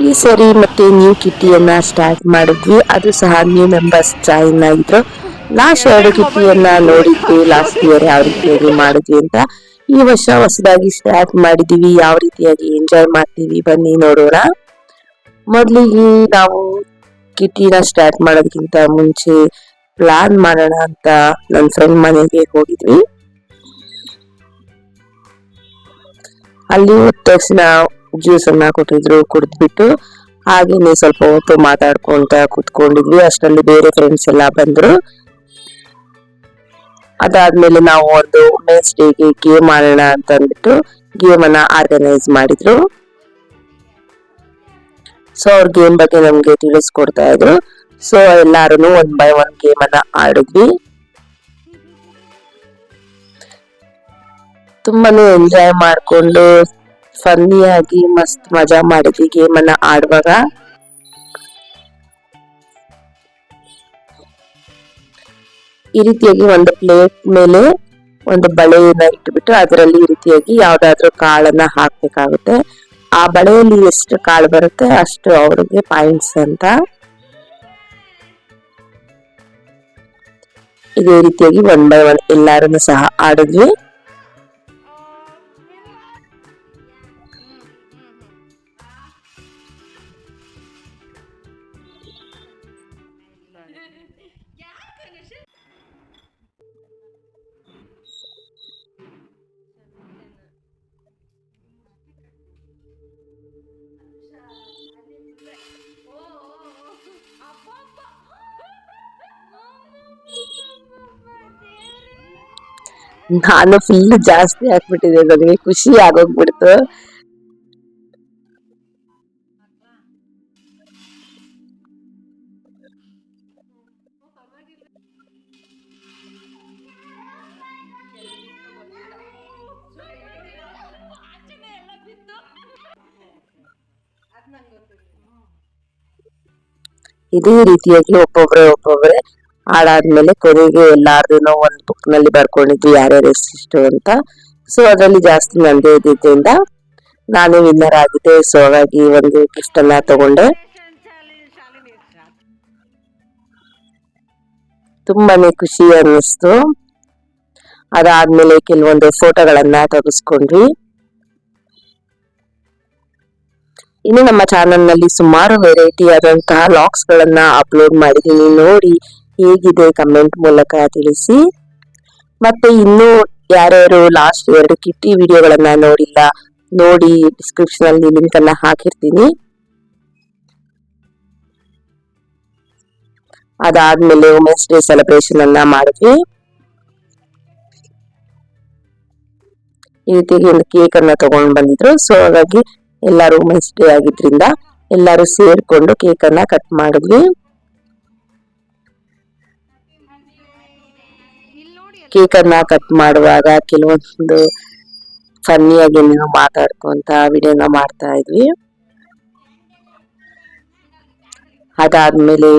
ಈ ಸರಿ ಮತ್ತೆ ನ್ಯೂ ಕಿಟ್ಟಿಯನ್ನ ಸ್ಟಾರ್ಟ್ ಮಾಡಿದ್ವಿ. ಅದು ಸಹ ನ್ಯೂ ಮೆಂಬರ್ಸ್ ಜಾಯಿನ್ ಆಗಿದ್ರು. ಲಾಸ್ಟ್ 2 ಕಿಟ್ಟಿಯನ್ನ ನೋಡಿದ್ವಿ ಲಾಸ್ಟ್ ಇಯರ್ ಯಾವ ರೀತಿಯಾಗಿ ಮಾಡಿದ್ವಿ ಅಂತ. ಈ ವರ್ಷ ಹೊಸದಾಗಿ ಸ್ಟಾರ್ಟ್ ಮಾಡಿದೀವಿ, ಯಾವ ರೀತಿಯಾಗಿ ಎಂಜಾಯ್ ಮಾಡ್ತೀವಿ ಬನ್ನಿ ನೋಡೋಣ. ಮೊದ್ಲಿಗೆ ನಾವು ಕಿಟ್ಟಿನ ಸ್ಟಾರ್ಟ್ ಮಾಡೋದಕ್ಕಿಂತ ಮುಂಚೆ ಪ್ಲಾನ್ ಮಾಡೋಣ ಅಂತ ನನ್ನ ಫ್ರೆಂಡ್ ಮನೆಗೆ ಹೋಗಿದ್ವಿ. ಅಲ್ಲಿ ಹೋದ ತಕ್ಷಣ ಜ್ಯೂಸ್ ಅನ್ನ ಕೊಟ್ಟಿದ್ರು, ಕುಡಿದ್ಬಿಟ್ಟು ಹಾಗೇನೆ ಸ್ವಲ್ಪ ಹೊತ್ತು ಮಾತಾಡ್ಕೊಂತ ಕುತ್ಕೊಂಡಿದ್ವಿ. ಅಷ್ಟರಲ್ಲಿ ಬೇರೆ ಫ್ರೆಂಡ್ಸ್ ಎಲ್ಲ ಬಂದ್ರು. ಅದಾದ್ಮೇಲೆ ನಾವು ಒಂದು ವುಮೆನ್ಸ್ ಡೇಗೆ ಗೇಮ್ ಆಡೋಣ ಅಂತ ಅಂದ್ಬಿಟ್ಟು ಗೇಮ್ ಅನ್ನ ಆರ್ಗನೈಸ್ ಮಾಡಿದ್ರು. ಸೊ ಅವ್ರ ಗೇಮ್ ಬಗ್ಗೆ ನಮ್ಗೆ ತಿಳಿಸ್ಕೊಡ್ತಾ ಇದ್ರು. ಸೊ ಎಲ್ಲಾರು 1 by 1 ಗೇಮ್ ಅನ್ನ ಆಡಿದ್ವಿ. ತುಂಬಾನೇ ಎಂಜಾಯ್ ಮಾಡ್ಕೊಂಡು ಫನ್ನಿಯಾಗಿ ಮಸ್ತ್ ಮಜಾ ಮಾಡಿದ್ವಿ ಗೇಮ್ ಅನ್ನ ಆಡುವಾಗ. ಈ ರೀತಿಯಾಗಿ ಒಂದು ಪ್ಲೇಟ್ ಮೇಲೆ ಒಂದು ಬಳೆಯನ್ನ ಇಟ್ಬಿಟ್ಟು ಅದರಲ್ಲಿ ಈ ರೀತಿಯಾಗಿ ಯಾವ್ದಾದ್ರು ಕಾಳನ್ನ ಹಾಕ್ಬೇಕಾಗುತ್ತೆ. ಆ ಬಳೆಯಲ್ಲಿ ಎಷ್ಟು ಕಾಳು ಬರುತ್ತೆ ಅಷ್ಟು ಅವ್ರಿಗೆ ಪಾಯಿಂಟ್ಸ್ ಅಂತ. ಇದೇ ರೀತಿಯಾಗಿ 1 by 1 ಎಲ್ಲಾರನ್ನು ಸಹ ಆಡಿದ್ವಿ. ನಾನು ಫುಲ್ ಜಾಸ್ತಿ ಹಾಕ್ಬಿಟ್ಟಿದೆ, ನನಗೆ ಖುಷಿ ಆಗೋಗ್ಬಿಡ್ತು. ಇದೇ ರೀತಿಯಾಗಿ ಒಬ್ಬೊಬ್ರೆ ಆಡಾದ್ಮೇಲೆ ಕೊನೆಗೆ ಎಲ್ಲಾರ್ದು ಒಂದು ಬುಕ್ ನಲ್ಲಿ ಬರ್ಕೊಂಡಿದ್ವಿ ಯಾರ್ಯಾರು ಎಷ್ಟಿಷ್ಟು ಅಂತ. ಸೊ ಅದರಲ್ಲಿ ಜಾಸ್ತಿ ನಂದೇ ಇದ್ದಿದ್ದರಿಂದ ನಾನೇ ವಿನ್ನರ್ ಆಗಿದ್ದೆ. ಸೊ ಹಾಗಾಗಿ ಒಂದು ಗಿಫ್ಟ್ ಅನ್ನ ತಗೊಂಡೆ. ತುಂಬಾನೇ ಖುಷಿ ಅನ್ನಿಸ್ತು. ಅದಾದ್ಮೇಲೆ ಕೆಲವೊಂದು ಫೋಟೋಗಳನ್ನ ತೆಗೆಸ್ಕೊಂಡ್ವಿ. ಇನ್ನು ನಮ್ಮ ಚಾನೆಲ್ ನಲ್ಲಿ ಸುಮಾರು ವೆರೈಟಿ ಆದಂತಹ ಲಾಗ್ಸ್ ಗಳನ್ನ ಅಪ್ಲೋಡ್ ಮಾಡಿದೀನಿ, ನೋಡಿ ಹೇಗಿದೆ ಕಮೆಂಟ್ ಮೂಲಕ ತಿಳಿಸಿ. ಮತ್ತೆ ಇನ್ನು ಯಾರ್ಯಾರು ಲಾಸ್ಟ್ 2 ಕಿಟ್ಟಿ ವಿಡಿಯೋಗಳನ್ನ ನೋಡಿಲ್ಲ ನೋಡಿ, ಡಿಸ್ಕ್ರಿಪ್ಷನ್ ಅಲ್ಲಿ ಲಿಂಕ್ ಅನ್ನ ಹಾಕಿರ್ತೀನಿ. ಅದಾದ್ಮೇಲೆ ವುಮೆನ್ಸ್ ಡೇ ಸೆಲೆಬ್ರೇಷನ್ ಅನ್ನ ಮಾಡಿದ್ವಿ. ಈ ರೀತಿಯಾಗಿ ಒಂದು ಕೇಕ್ ಅನ್ನ ತಗೊಂಡ್ ಬಂದಿದ್ರು. ಸೊ ಹಾಗಾಗಿ ಎಲ್ಲಾರು ವುಮೆನ್ಸ್ ಡೇ ಆಗಿದ್ರಿಂದ ಎಲ್ಲಾರು ಸೇರ್ಕೊಂಡು ಕೇಕ್ ಅನ್ನ ಕಟ್ ಮಾಡಿದ್ವಿ. ಕೇಕ್ ಅನ್ನ ಕಟ್ ಮಾಡುವಾಗ ಕೆಲವೊಂದು ಫನ್ನಿಯಾಗಿ ಮಾತಾಡ್ಕೊಂತ ವಿಡಿಯೋನ ಮಾಡ್ತಾ ಇದ್ವಿ. ಅದಾದ್ಮೇಲೆ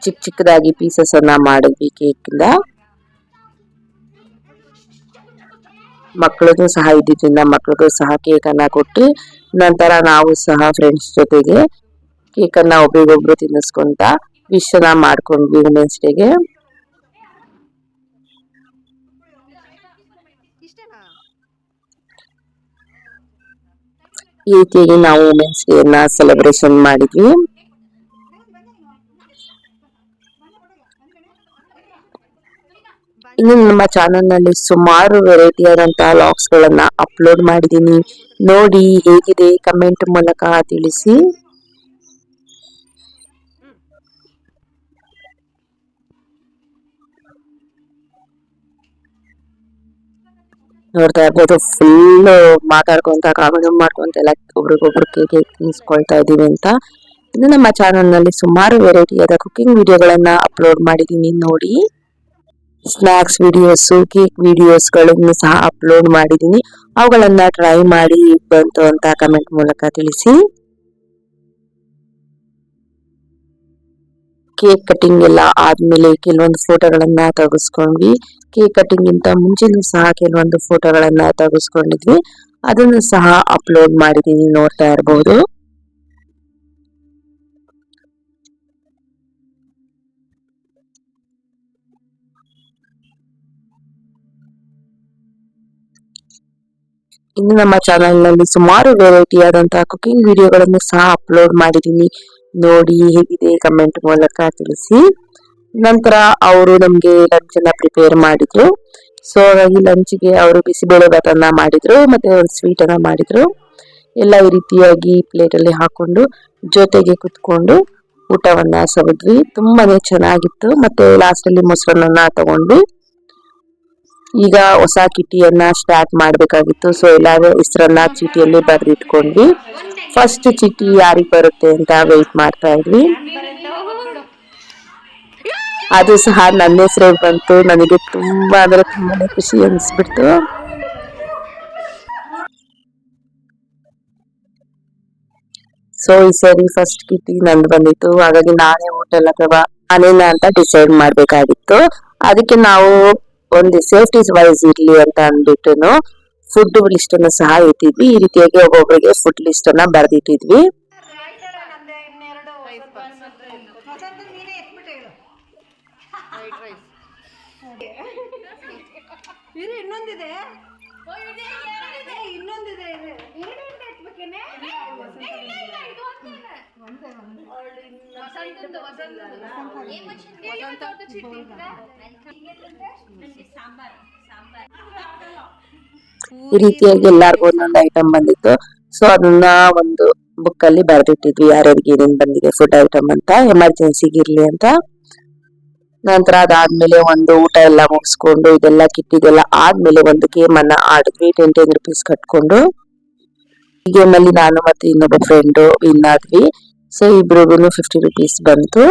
ಚಿಕ್ಕದಾಗಿ ಪೀಸಸ್ ಅನ್ನ ಮಾಡಿದ್ವಿ ಕೇಕ್ ಇಂದ. ಮಕ್ಕಳಿಗೂ ಸಹ ಇದ್ದಿದ್ರಿಂದ ಮಕ್ಕಳಿಗೂ ಸಹ ಕೇಕ್ ಅನ್ನ ಕೊಟ್ಟು ನಂತರ ನಾವು ಸಹ ಫ್ರೆಂಡ್ಸ್ ಜೊತೆಗೆ ಕೇಕ್ ಅನ್ನ ಒಬ್ರಿಗೊಬ್ರು ತಿನ್ನಿಸ್ಕೊಂತ ವಿಶ್ ಅನ್ನ ಮಾಡ್ಕೊಂಡ್ವಿ ವುಮೆನ್ಸ್ ಡೇಗೆ. ಈ ರೀತಿಯಾಗಿ ನಾವು ವುಮೆನ್ಸ್ ಡೇ ನ ಸೆಲೆಬ್ರೇಷನ್ ಮಾಡಿದ್ವಿ. ಇನ್ನು ನಮ್ಮ ಚಾನೆಲ್ ನಲ್ಲಿ ಸುಮಾರು ವೆರೈಟಿ ಆದಂತಹ ಲಾಗ್ಸ್ ಗಳನ್ನ ಅಪ್ಲೋಡ್ ಮಾಡಿದೀನಿ, ನೋಡಿ ಹೇಗಿದೆ ಕಮೆಂಟ್ ಮೂಲಕ ತಿಳಿಸಿ. ನೋಡ್ತಾ ಇರ್ಬೋದು ಫುಲ್ ಮಾತಾಡ್ಕೊಂತ ಕಾಮಿಡಿ ಮಾಡ್ಕೊಂತ ಎಲ್ಲ ಒಬ್ರಿಗೊಬ್ರು ಕೇಕ್ ತಿನ್ಸ್ಕೊಳ್ತಾ ಇದೀವಿ ಅಂತ. ಇನ್ನು ನಮ್ಮ ಚಾನೆಲ್ ನಲ್ಲಿ ಸುಮಾರು ವೆರೈಟಿ ಆದ ಕುಕಿಂಗ್ ವಿಡಿಯೋಗಳನ್ನ ಅಪ್ಲೋಡ್ ಮಾಡಿದೀನಿ, ನೋಡಿ. ಸ್ನಾಕ್ಸ್ ವಿಡಿಯೋಸ್, ಕೇಕ್ ವಿಡಿಯೋಸ್ ಗಳನ್ನು ಸಹ ಅಪ್ಲೋಡ್ ಮಾಡಿದೀನಿ. ಅವುಗಳನ್ನ ಟ್ರೈ ಮಾಡಿ ಬಂತು ಅಂತ ಕಮೆಂಟ್ ಮೂಲಕ ತಿಳಿಸಿ. ಕೇಕ್ ಕಟಿಂಗ್ ಎಲ್ಲ ಆದ್ಮೇಲೆ ಕೆಲವೊಂದು ಫೋಟೋಗಳನ್ನ ತೆಗೆಸ್ಕೊಂಡ್ವಿ. ಕೇಕ್ ಕಟಿಂಗ್ ಗಿಂತ ಮುಂಚೆನೂ ಸಹ ಕೆಲವೊಂದು ಫೋಟೋಗಳನ್ನ ತೆಗೆಸ್ಕೊಂಡಿದ್ವಿ, ಅದನ್ನು ಸಹ ಅಪ್ಲೋಡ್ ಮಾಡಿದೀನಿ, ನೋಡ್ತಾ ಇರಬಹುದು. ಇನ್ನು ನಮ್ಮ ಚಾನೆಲ್ ನಲ್ಲಿ ಸುಮಾರು ವೆರೈಟಿ ಆದಂತಹ ಕುಕಿಂಗ್ ವಿಡಿಯೋಗಳನ್ನು ಸಹ ಅಪ್ಲೋಡ್ ಮಾಡಿದೀನಿ. ನೋಡಿ ಹೇಗಿದೆ ಕಮೆಂಟ್ ಮೂಲಕ ತಿಳಿಸಿ. ನಂತರ ಅವರು ನಮ್ಗೆ ಲಂಚ್ ಅನ್ನ ಪ್ರಿಪೇರ್ ಮಾಡಿದ್ರು. ಸೊ ಹಾಗಾಗಿ ಲಂಚ್ಗೆ ಅವರು ಬಿಸಿಬೇಳೆ ಭಾತನ್ನ ಮಾಡಿದ್ರು, ಮತ್ತೆ ಒಂದು ಸ್ವೀಟ್ ಅನ್ನ ಮಾಡಿದ್ರು. ಎಲ್ಲ ಈ ರೀತಿಯಾಗಿ ಪ್ಲೇಟ್ ಅಲ್ಲಿ ಹಾಕೊಂಡು ಜೊತೆಗೆ ಕುತ್ಕೊಂಡು ಊಟವನ್ನ ಸವಿದ್ವಿ. ತುಂಬಾನೇ ಚೆನ್ನಾಗಿತ್ತು. ಮತ್ತೆ ಲಾಸ್ಟ್ ಅಲ್ಲಿ ಮೊಸರನ್ನ ತಗೊಂಡು ಈಗ ಹೊಸ ಕಿಟಿಯನ್ನ ಸ್ಟಾರ್ಟ್ ಮಾಡ್ಬೇಕಾಗಿತ್ತು. ಸೊ ಎಲ್ಲಾರು ಹೆಸರನ್ನ ಚೀಟಿಯಲ್ಲಿ ಬರೆದಿಟ್ಕೊಂಡ್ವಿ. ಫಸ್ಟ್ ಚೀಟಿ ಯಾರಿಗ್ ಬರುತ್ತೆ ಅಂತ ವೆಯ್ಟ್ ಮಾಡ್ತಾ ಇದ್ವಿ. ಅದು ಸಹ ನನ್ನ ಹೆಸರೇ ಬಂತು. ನನಗೆ ತುಂಬಾ ಅಂದ್ರೆ ತುಂಬಾನೇ ಖುಷಿ ಅನಿಸ್ಬಿಡ್ತು. ಸೊ ಈ ಸರಿ ಫಸ್ಟ್ ಕಿಟಿ ನಂದು ಬಂದಿತ್ತು. ಹಾಗಾಗಿ ನಾನೇ ಹೋಟೆಲ್ ಅಥವಾ ಮನೇನ ಅಂತ ಡಿಸೈಡ್ ಮಾಡ್ಬೇಕಾಗಿತ್ತು. ಅದಕ್ಕೆ ನಾವು ಒಂದು ಸೇಫ್ಟೀಸ್ ವೈಸ್ ಇರ್ಲಿ ಅಂತ ಅಂದ್ಬಿಟ್ಟು ಫುಡ್ ಲಿಸ್ಟ್ ಅನ್ನು ಸಹ ಇಟ್ಟಿದ್ವಿ. ಈ ರೀತಿಯಾಗಿ ಒಬ್ಬೊಬ್ಬರಿಗೆ ಫುಡ್ ಲಿಸ್ಟ್ ಅನ್ನ ಬರ್ದಿಟ್ಟಿದ್ವಿ. ಇನ್ನೊಂದಿದೆ ಇನ್ನೊಂದಿದೆ ಈ ರೀತಿಯಾಗಿ ಎಲ್ಲಾರ್ಗು ಒಂದೊಂದು ಐಟಮ್ ಬಂದಿತ್ತು. ಸೊ ಅದನ್ನ ಒಂದು ಬುಕ್ ಅಲ್ಲಿ ಬರ್ದಿಟ್ಟಿದ್ವಿ, ಯಾರ್ಯಾರಿಗೆ ಏನೇನ್ ಬಂದಿದೆ ಫುಡ್ ಐಟಮ್ ಅಂತ, ಎಮರ್ಜೆನ್ಸಿಗೆ ಇರ್ಲಿ ಅಂತ. ನಂತರ ಅದಾದ್ಮೇಲೆ ಒಂದು ಊಟ ಎಲ್ಲ ಮುಗಿಸ್ಕೊಂಡು ಇದೆಲ್ಲ ಕಿಟ್ಟಿದೆಲ್ಲ ಆದ್ಮೇಲೆ ಒಂದು ಗೇಮ್ ಅನ್ನ ಆಡಿದ್ವಿ. 10 rupees ಕಟ್ಕೊಂಡು. ಈ ಗೇಮ್ ಅಲ್ಲಿ ನಾನು ಮತ್ತೆ ಇನ್ನೊಬ್ಬ ಫ್ರೆಂಡ್ ವಿನ್ ಆದ್ವಿ. ಸೊ ಇಬ್ರಿಗೂ 50 rupees ಬಂತು.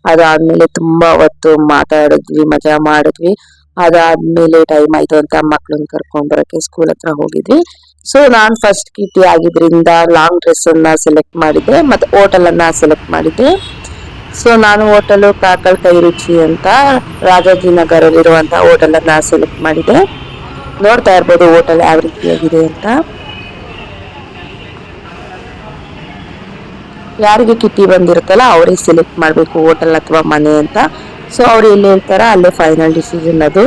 ಅದಾದ್ಮೇಲೆ ತುಂಬಾ ಹೊತ್ತು ಮಾತಾಡಿದ್ವಿ, ಮಜಾ ಮಾಡಿದ್ವಿ. ಅದಾದ್ಮೇಲೆ ಟೈಮ್ ಆಯ್ತು ಅಂತ ಮಕ್ಳನ್ನ ಕರ್ಕೊಂಡ್ ಬರಕ್ಕೆ ಸ್ಕೂಲ್ ಹತ್ರ ಹೋಗಿದ್ವಿ. ಸೊ ನಾನ್ ಫಸ್ಟ್ ಕಿಟಿ ಆಗಿದ್ರಿಂದ ಲಾಂಗ್ ಡ್ರೆಸ್ ಅನ್ನ ಸೆಲೆಕ್ಟ್ ಮಾಡಿದ್ದೆ, ಮತ್ತೆ ಹೋಟೆಲ್ ಅನ್ನ ಸೆಲೆಕ್ಟ್ ಮಾಡಿದ್ದೆ. ಸೊ ನಾನು ಹೋಟೆಲ್ ಕಾಕಲ್ ಕೈ ರುಚಿ ಅಂತ ರಾಜಾಜಿನಗರಲ್ಲಿರುವಂತಹ ಹೋಟೆಲ್ ಅನ್ನ ಸೆಲೆಕ್ಟ್ ಮಾಡಿದೆ. ನೋಡ್ತಾ ಇರ್ಬೋದು ಹೋಟೆಲ್ ಯಾವ ರೀತಿಯಾಗಿದೆ ಅಂತ. ಯಾರಿಗೆ ಕಿಟ್ಟಿ ಬಂದಿರುತ್ತಲ್ಲ ಅವರೇ ಸೆಲೆಕ್ಟ್ ಮಾಡ್ಬೇಕು ಹೋಟೆಲ್ ಅಥವಾ ಮನೆ ಅಂತ. ಸೊ ಅವ್ರು ಎಲ್ಲಿ ಹೇಳ್ತಾರ ಅಲ್ಲೇ ಫೈನಲ್ ಡಿಸಿಷನ್ ಅದು.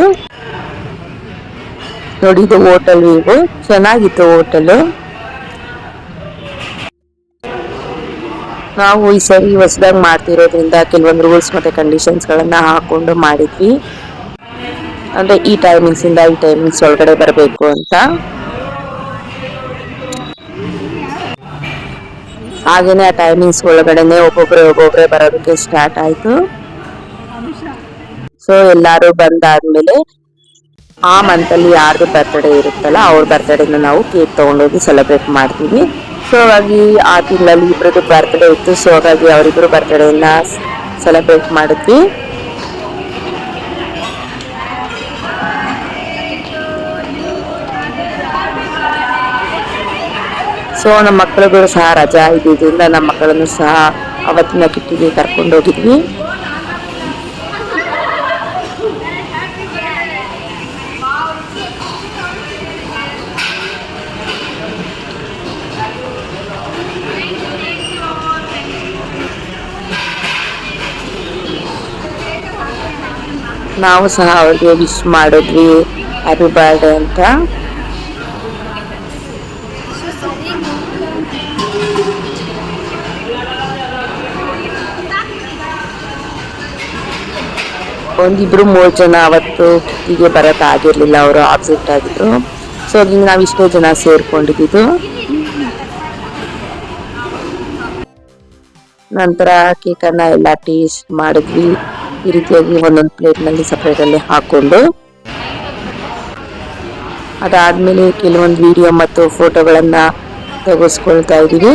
ನೋಡಿ ಇದು ಹೋಟೆಲ್ ವ್ಯೂ, ಚೆನ್ನಾಗಿತ್ತು ಹೋಟೆಲ್. ನಾವು ಈ ಸರಿ ಹೊಸದಾಗಿ ಮಾಡ್ತಿರೋದ್ರಿಂದ ಕೆಲವೊಂದು ರೂಲ್ಸ್ ಮತ್ತೆ ಕಂಡೀಷನ್ಸ್ ಗಳನ್ನ ಹಾಕೊಂಡು ಮಾಡಿದ್ವಿ. ಅಂದ್ರೆ ಈ ಟೈಮಿಂಗ್ಸ್ ಇಂದ ಈ ಟೈಮಿಂಗ್ಸ್ ಒಳಗಡೆ ಬರಬೇಕು ಅಂತ. ಹಾಗೇನೆ ಆ ಟೈಮಿಂಗ್ಸ್ ಒಳಗಡೆನೆ ಒಬ್ಬೊಬ್ರೆ ಬರೋದಕ್ಕೆ ಸ್ಟಾರ್ಟ್ ಆಯ್ತು. ಸೊ ಎಲ್ಲಾರು ಬಂದಾದ್ಮೇಲೆ ಆ ಮಂತ್ ಅಲ್ಲಿ ಯಾರ್ದು ಬರ್ತ್ಡೇ ಇರುತ್ತಲ್ಲ ಅವ್ರ ಬರ್ತ್ಡೇನ ನಾವು ಕೇಕ್ ತಗೊಂಡೋಗಿ ಸೆಲೆಬ್ರೇಟ್ ಮಾಡ್ತೀವಿ. ಸೊ ಹಾಗಾಗಿ ಆ ತಿಂಗಳಲ್ಲಿ ಇಬ್ಬರದ್ದು ಬರ್ತ್ಡೇ ಇತ್ತು. ಸೊ ಹಾಗಾಗಿ ಅವರಿಬ್ರು ಬರ್ತ್ಡೇನ ಸೆಲೆಬ್ರೇಟ್ ಮಾಡಿದ್ವಿ. ಸೊ ನಮ್ಮ ಮಕ್ಕಳುಗಳು ಸಹ ರಜಾ ಇದ್ದಿದ್ದರಿಂದ ನಮ್ಮ ಮಕ್ಕಳನ್ನು ಸಹ ಅವತ್ತಿನ ಕಿಟ್ಟಿಗೆ ಕರ್ಕೊಂಡು ಹೋಗಿದ್ವಿ. ನಾವು ಸಹ ಅವ್ರಿಗೆ ವಿಶ್ ಮಾಡಿದ್ವಿ ಹ್ಯಾಪಿ ಬರ್ಡೇ ಅಂತ. ಒಂದಿಬ್ರು 3 ಜನ ಅವತ್ತು ಕಿಟ್ಟಿಗೆ ಬರಕ್ ಆಗಿರ್ಲಿಲ್ಲ, ಅವರು ಆಬ್ಸೆಂಟ್ ಆಗಿದ್ರು. ಸೊ ಅದ್ರಿಂದ ನಾವ್ ಇಷ್ಟೇ ಜನ ಸೇರ್ಕೊಂಡಿದ್ದು. ನಂತರ ಕೇಕ್ ಅನ್ನ ಎಲ್ಲ ಟೇಸ್ಟ್ ಮಾಡಿದ್ವಿ. ಈ ರೀತಿಯಾಗಿ ಒಂದೊಂದು ಪ್ಲೇಟ್ ನಲ್ಲಿ ಸಪರೇಟ್ ಅಲ್ಲಿ ಹಾಕೊಂಡು. ಅದಾದ್ಮೇಲೆ ಕೆಲವೊಂದು ವಿಡಿಯೋ ಮತ್ತು ಫೋಟೋಗಳನ್ನ ತೆಗೆಸ್ಕೊಳ್ತಾ ಇದೀವಿ.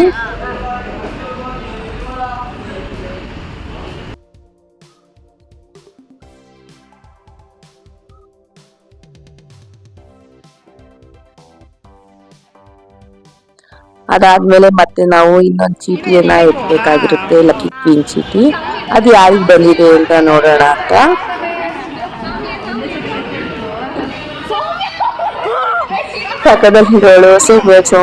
ಅದಾದ್ಮೇಲೆ ಮತ್ತೆ ನಾವು ಇನ್ನೊಂದು ಚೀಟಿಯನ್ನ ಎತ್ತಬೇಕಾಗಿರುತ್ತೆ, ಲಕ್ಕಿ ಕ್ವೀನ್ ಚೀಟಿ. ಅದು ಯಾರಿಗೆ ಬಂದಿದೆ ಅಂತ ನೋಡೋಣ ಅಂತ. ಪಕ್ಕದಲ್ಲಿ ಇರೋಳು ಸೌಮ್ಯ ಅಂತ.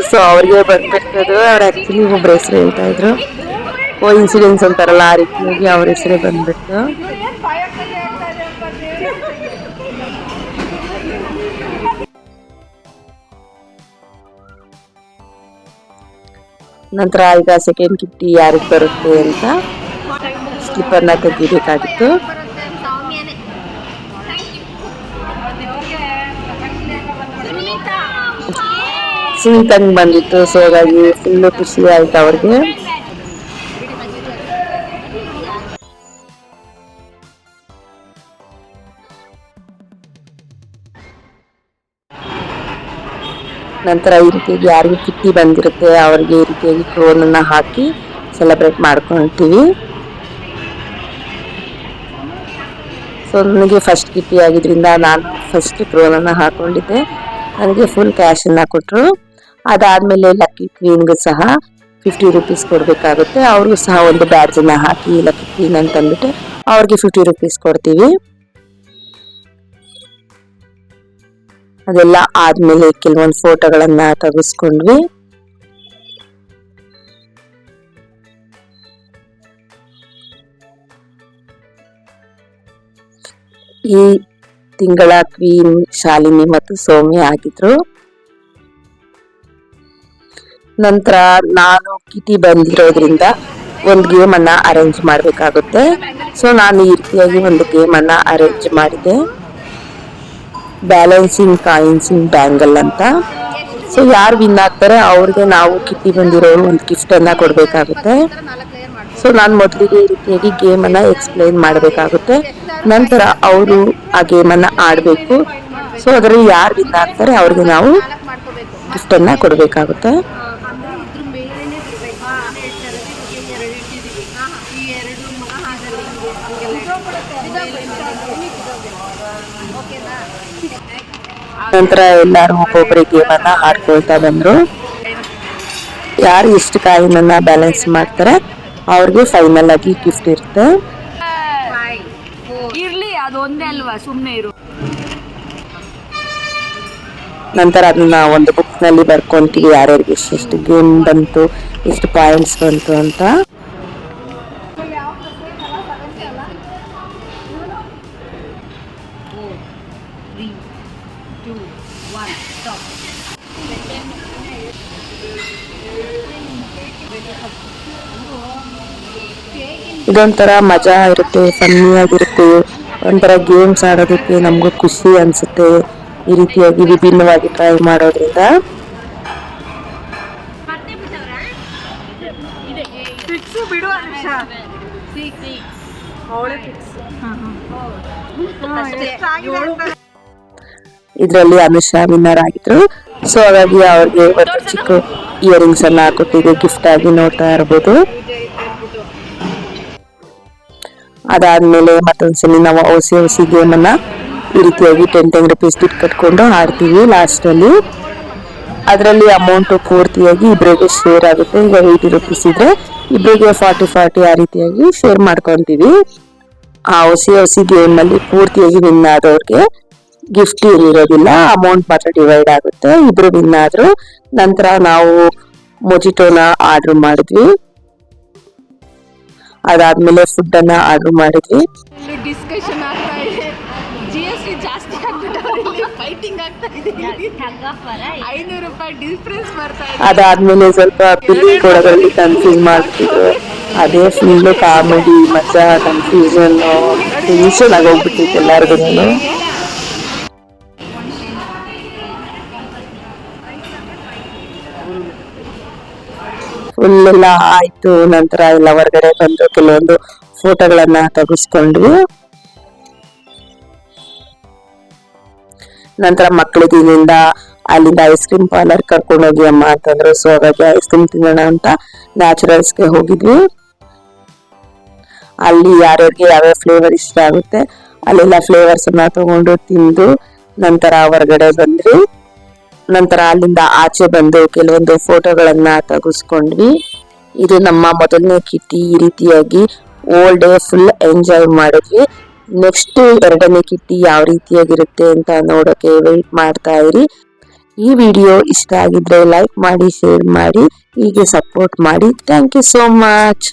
ಸೊ ಅವ್ರಿಗೆ ಬಂದ್ಬಿಡ್ತದೆ. ಅವ್ರು ಆಕ್ಚುಲಿ ಒಬ್ಬರ ಹೆಸರು ಹೇಳ್ತಾ ಇದ್ರು, ಇನ್ಸಿಡೆನ್ಸ್ ಅಂತಾರಲ್ಲ ಆ ರೀತಿಯಾಗಿ ಅವ್ರ ಹೆಸರೇ ಬಂದ್ಬಿಟ್ಟು. ನಂತರ ಈಗ ಸೆಕೆಂಡ್ ಕಿಟ್ಟಿ ಯಾರಿಗೆ ಬರುತ್ತೆ ಅಂತ ಸ್ಲಿಪ್ಪರ್ನ ತೆಗಿಬೇಕಾಗಿತ್ತು. ಸುನೀತಂಗ್ ಬಂದಿತ್ತು. ಸೊ ಹಾಗಾಗಿ ಫುಲ್ಲು ಖುಷಿ ಆಯ್ತು ಅವ್ರಿಗೆ. ನಂತರ ಈ ರೀತಿಯಾಗಿ ಯಾರಿಗೆ ಕಿಟ್ಟಿ ಬಂದಿರುತ್ತೆ ಅವ್ರಿಗೆ ಈ ರೀತಿಯಾಗಿ ಕ್ರೋನನ್ನ ಹಾಕಿ ಸೆಲೆಬ್ರೇಟ್ ಮಾಡ್ಕೊಳ್ತೀವಿ. ಸೊ ನನಗೆ ಫಸ್ಟ್ ಕಿಟ್ಟಿ ಆಗಿದ್ರಿಂದ ನಾನು ಫಸ್ಟ್ ಕ್ರೋನನ್ನ ಹಾಕೊಂಡಿದ್ದೆ. ನನಗೆ ಫುಲ್ ಕ್ಯಾಶನ್ನು ಕೊಟ್ಟರು. ಅದಾದಮೇಲೆ ಲಕ್ಕಿ ಕ್ವೀನ್ಗೂ ಸಹ 50 ರೂಪೀಸ್ ಕೊಡಬೇಕಾಗುತ್ತೆ. ಅವ್ರಿಗೂ ಸಹ ಒಂದು ಬ್ಯಾಡ್ಜನ್ನು ಹಾಕಿ ಲಕ್ಕಿ ಕ್ವೀನ್ ಅಂತ ಅಂದ್ಬಿಟ್ಟು ಅವ್ರಿಗೆ 50 ರೂಪೀಸ್ ಕೊಡ್ತೀವಿ. ಅದೆಲ್ಲ ಆದ್ಮೇಲೆ ಕೆಲವೊಂದು ಫೋಟೋಗಳನ್ನ ತೆಗೆಸ್ಕೊಂಡ್ವಿ. ಈ ತಿಂಗಳ ಕ್ವೀನ್ ಶಾಲಿನಿ ಮತ್ತು ಸೌಮ್ಯ ಆಗಿದ್ರು. ನಂತರ ನಾನು ಕಿಟಿ ಬಂದಿರೋದ್ರಿಂದ ಒಂದು ಗೇಮ್ ಅನ್ನ ಅರೇಂಜ್ ಮಾಡಬೇಕಾಗುತ್ತೆ. ಸೊ ನಾನು ಈ ರೀತಿಯಾಗಿ ಒಂದು ಗೇಮ್ ಅನ್ನ ಅರೇಂಜ್ ಮಾಡಿದೆ, ಬ್ಯಾಲೆನ್ಸಿಂಗ್ ಕಾಯಿನ್ಸ್ ಇನ್ ಬ್ಯಾಂಗಲ್ ಅಂತ. ಸೊ ಯಾರು ವಿನ್ ಆಗ್ತಾರೆ ಅವ್ರಿಗೆ ನಾವು ಕಿಟ್ಟಿ ಬಂದಿರೋರು ಒಂದು ಗಿಫ್ಟ್ ಅನ್ನ ಕೊಡಬೇಕಾಗುತ್ತೆ. ಸೊ ನಾನು ಮೊದಲಿಗೆ ಈ ರೀತಿಯಾಗಿ ಗೇಮ್ ಅನ್ನ ಎಕ್ಸ್ಪ್ಲೈನ್ ಮಾಡಬೇಕಾಗುತ್ತೆ. ನಂತರ ಅವರು ಆ ಗೇಮ್ ಅನ್ನ ಆಡಬೇಕು. ಸೊ ಅದರಲ್ಲಿ ಯಾರು ವಿನ್ ಆಗ್ತಾರೆ ಅವ್ರಿಗೆ ನಾವು ಗಿಫ್ಟ್ ಅನ್ನ ಕೊಡಬೇಕಾಗುತ್ತೆ. ನಂತರ ಎಲ್ಲರೂ ಒಬ್ಬೊಬ್ಬರಿಗೆ ಗೇಮ್ ಅನ್ನ ಆಡ್ಕೊಳ್ತಾ ಬಂದ್ರು. ಯಾರು ಎಷ್ಟು ಕಾಯಿನನ್ನ ಬ್ಯಾಲೆನ್ಸ್ ಮಾಡ್ತಾರೆ ಅವ್ರಿಗೆ ಫೈನಲ್ ಆಗಿ ಗಿಫ್ಟ್ ಇರುತ್ತೆ. ಇರ್ಲಿ ಅದೊಂದೇ ಅಲ್ವಾ, ಸುಮ್ಮನೆ ಇರು. ನಂತರ ಅದನ್ನ ಒಂದು ಬುಕ್ ನಲ್ಲಿ ಬರ್ಕೊಂತೀವಿ ಯಾರ್ಯಾರಿಗೆ ಎಷ್ಟು ಗೇಮ್ ಬಂತು, ಎಷ್ಟು ಪಾಯಿಂಟ್ಸ್ ಬಂತು ಅಂತ. ಇದೊಂಥರ ಮಜಾ ಇರುತ್ತೆ, ಫನ್ನಿ ಆಗಿರುತ್ತೆ. ಒಂಥರ ಗೇಮ್ಸ್ ಆಡೋದಕ್ಕೆ ನಮಗೂ ಖುಷಿ ಅನ್ಸುತ್ತೆ ಈ ರೀತಿಯಾಗಿ ವಿಭಿನ್ನವಾಗಿ ಟ್ರೈ ಮಾಡೋದ್ರಿಂದ. ಇದರಲ್ಲಿ ಅನುಷಾ ವಿನ್ನರ್ ಆಗಿದ್ರು. ಸೊ ಹಾಗಾಗಿ ಅವ್ರಿಗೆ ಒಂದು ಚಿಕ್ಕ ಇಯರಿಂಗ್ಸ್ ಅನ್ನ ಕೊಟ್ಟಿದೆ ಗಿಫ್ಟ್ ಆಗಿ, ನೋಡ್ತಾ ಇರ್ಬೋದು. ಅದಾದ್ಮೇಲೆ ಮತ್ತೊಂದ್ಸಲಿ ನಾವು ಹೊಸಿ ಗೇಮ್ ಅನ್ನ ಈ ರೀತಿಯಾಗಿ 10 ರೂಪೀಸ್ ದುಡ್ಡು ಕಟ್ಕೊಂಡು ಆಡ್ತೀವಿ. ಲಾಸ್ಟ್ ಅಲ್ಲಿ ಅದರಲ್ಲಿ ಅಮೌಂಟ್ ಪೂರ್ತಿಯಾಗಿ ಇಬ್ಬರಿಗೆ ಶೇರ್ ಆಗುತ್ತೆ. ಈಗ 80 ರೂಪೀಸ್ ಇದ್ರೆ ಇಬ್ಬರಿಗೆ 40 ಆ ರೀತಿಯಾಗಿ ಶೇರ್ ಮಾಡ್ಕೊಂತೀವಿ. ಆ ಹೊಸಿ ಗೇಮ್ ಅಲ್ಲಿ ಪೂರ್ತಿಯಾಗಿ ವಿನ್ ಆದವ್ರಿಗೆ ಗಿಫ್ಟ್ ಏನಿರೋದಿಲ್ಲ, ಅಮೌಂಟ್ ಮಾತ್ರ ಡಿವೈಡ್ ಆಗುತ್ತೆ. ಇಬ್ರು ವಿನ್ ಆದ್ರು. ನಂತರ ನಾವು ಮೊಜಿಟೋನ ಆರ್ಡರ್ ಮಾಡಿದ್ವಿ. ಅದಾದ್ಮೇಲೆ ಫುಡ್ ಅನ್ನ ಆರ್ಡರ್ ಮಾಡಿದ್ವಿ. ಡಿಸ್ಕಷನ್ ಆಗ್ತಾ ಇದೆ, GST ಜಾಸ್ತಿ ಆಗ್ಬಿಟ್ಟು ಫೈಟಿಂಗ್ ಆಗ್ತಾ ಇದೆ. 500 ರೂಪಾಯಿ ಡಿಫ್ರೆನ್ಸ್ ಬರ್ತಾ ಇದೆ. ಅದಾದ್ಮೇಲೆ ಸ್ವಲ್ಪ ಬಿಲ್ ಕೊಡೋದ್ರಲ್ಲಿ ಕನ್ಫ್ಯೂಸ್ ಮಾಡ್ತಿದ್ರು. ಅದೇ ಫುಲ್ ಕಾಮಿಡಿ, ಮಜಾ, ಕನ್ಫ್ಯೂಷನ್, ಟೆನ್ಷನ್ ಆಗೋಗ್ಬಿಟ್ಟಿತ್ತು ಎಲ್ಲರಿಗೂ. ಫುಲ್ ಎಲ್ಲ ಆಯ್ತು. ನಂತರ ಎಲ್ಲ ಹೊರಗಡೆ ಬಂದು ಕೆಲವೊಂದು ಫೋಟೋಗಳನ್ನ ತೆಗೆಸ್ಕೊಂಡ್ವಿ. ನಂತರ ಮಕ್ಕಳಿಗೆ ಇಲ್ಲಿಂದ ಅಲ್ಲಿಂದ ಐಸ್ ಕ್ರೀಮ್ ಪಾರ್ಲರ್ ಕರ್ಕೊಂಡು ಹೋಗಿ ಅಮ್ಮ ಅಂತಂದ್ರು. ಸೊ ಹಾಗಾಗಿ ಐಸ್ ಕ್ರೀಮ್ ತಿನ್ನೋಣ ಅಂತ ನ್ಯಾಚುರಲ್ಸ್ಗೆ ಹೋಗಿದ್ವಿ. ಅಲ್ಲಿ ಯಾರ್ಯಾರಿಗೆ ಯಾವ್ಯಾವ ಫ್ಲೇವರ್ ಇಷ್ಟ ಆಗುತ್ತೆ ಅಲ್ಲೆಲ್ಲ ಫ್ಲೇವರ್ಸ್ ಅನ್ನ ತಗೊಂಡು ತಿಂದು ನಂತರ ಹೊರಗಡೆ ಬಂದ್ವಿ. ನಂತರ ಅಲ್ಲಿಂದ ಆಚೆ ಬಂದು ಕೆಲವೊಂದು ಫೋಟೋಗಳನ್ನ ತೆಗೆಸ್ಕೊಂಡ್ವಿ. ಇದು ನಮ್ಮ ಮೊದಲನೇ ಕಿಟ್ಟಿ. ಈ ರೀತಿಯಾಗಿ ಓಲ್ ಡೇ ಫುಲ್ ಎಂಜಾಯ್ ಮಾಡಿದ್ವಿ. ನೆಕ್ಸ್ಟ್ 2ನೇ ಕಿಟ್ಟಿ ಯಾವ ರೀತಿಯಾಗಿರುತ್ತೆ ಅಂತ ನೋಡೋಕೆ ವೆಯ್ಟ್ ಮಾಡ್ತಾ ಇರಿ. ಈ ವಿಡಿಯೋ ಇಷ್ಟ ಆಗಿದ್ರೆ ಲೈಕ್ ಮಾಡಿ, ಶೇರ್ ಮಾಡಿ, ಹೀಗೆ ಸಪೋರ್ಟ್ ಮಾಡಿ. Thank you so much.